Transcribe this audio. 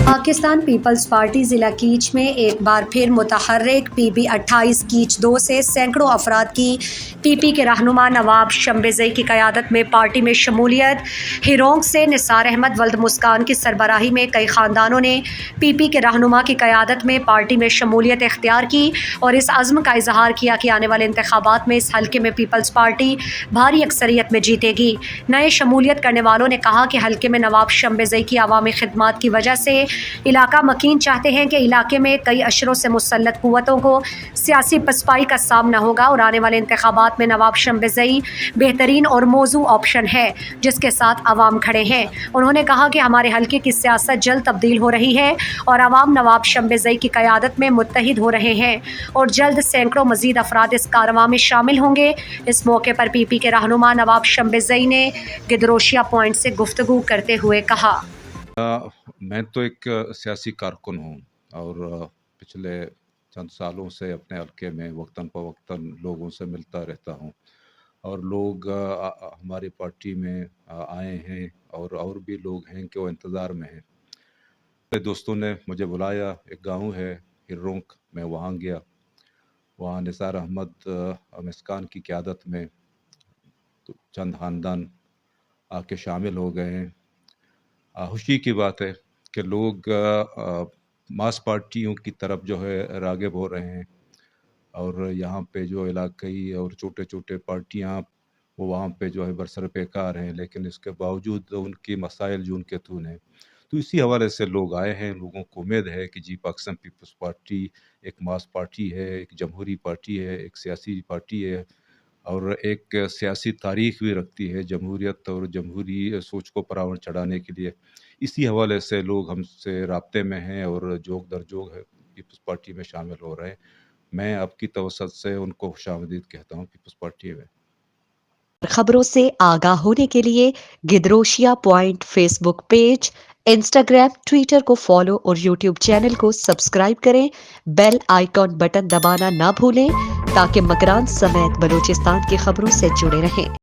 Pakistan peoples party ज़िला कीच में एक बार फिर मुतहर्रिक PB-28 कीच 2 से सैकड़ों अफराद की PP के रहनुमा नवाब शम्बेज़ई की क़यादत में पार्टी में शमूलियत। हिरोंग से निसार अहमद वल्द मुस्कान की सरबराही में कई ख़ानदानों ने PP के रहनुमा की क़यादत में पार्टी में शमूलियत इख्तियार की और इस अज़्म का इजहार किया कि आने वाले इंतखाबात में इस हल्के में पीपल्स पार्टी भारी अक्सरियत में जीतेगी। नए शमूलियत करने वालों ने कहा कि हल्के में नवाब शम्बेज़ई की अवामी खिदमात की वजह से इलाका मकीन चाहते हैं कि इलाके में कई अशरों से मुसल्लत कुव्वतों को सियासी पसपाई का सामना होगा और आने वाले इंतखाबात में नवाब शम्बेज़ई बेहतरीन और मौजू ऑप्शन है जिसके साथ अवाम खड़े हैं। उन्होंने कहा कि हमारे हल्के की सियासत जल्द तब्दील हो रही है और अवाम नवाब शम्बेज़ई की क़यादत में मुत्तहिद हो रहे हैं और जल्द सैकड़ों मज़ीद अफराद इस कारवां में शामिल होंगे। इस मौके पर PP के रहनुमा नवाब शम्बेज़ई ने गिदरोशिया पॉइंट से गुफ्तगू करते हुए कहा, मैं तो एक सियासी कारकुन हूँ और पिछले चंद सालों से अपने हल्के में वक्तन फ़वक्तन लोगों से मिलता रहता हूँ और लोग हमारी पार्टी में आए हैं और भी लोग हैं कि वो इंतज़ार में हैं। मेरे दोस्तों ने मुझे बुलाया, एक गांव है हिरोंक, मैं वहाँ गया। वहाँ निसार अहमद मुस्कान की क़यादत में तो चंद ख़ानदान आके शामिल हो गए हैं। खुशी की बात है कि लोग मास पार्टियों की तरफ जो है राग़िब हो रहे हैं और यहाँ पे जो इलाक़ाई और छोटे-छोटे पार्टियाँ वो वहाँ पे जो है बरसर पेकार हैं, लेकिन इसके बावजूद उनकी मसाइल जून के तून हैं। तो इसी हवाले से लोग आए हैं। लोगों को उम्मीद है कि जी पाकिस्तान पीपल्स पार्टी एक मास पार्टी है, एक जमहूरी पार्टी है, एक सियासी पार्टी है और एक सियासी तारीख़ भी रखती है जमहूरियत और जमहूरी सोच को परवान चढ़ाने के लिए। इसी हवाले से लोग हमसे राब्ते में हैं और जोग दर जोग है पीपल्स पार्टी में शामिल हो रहे हैं। मैं आपकी तवस्सुत से उनको खुशामदीद कहता हूँ पीपल्स पार्टी में। खबरों से आगाह होने के लिए Gedrosia point Facebook page, Instagram, Twitter को फॉलो और यूट्यूब चैनल को सब्सक्राइब करें। बेल आइकॉन बटन दबाना ना भूलें ताकि मकरान समेत बलूचिस्तान की खबरों से जुड़े रहें।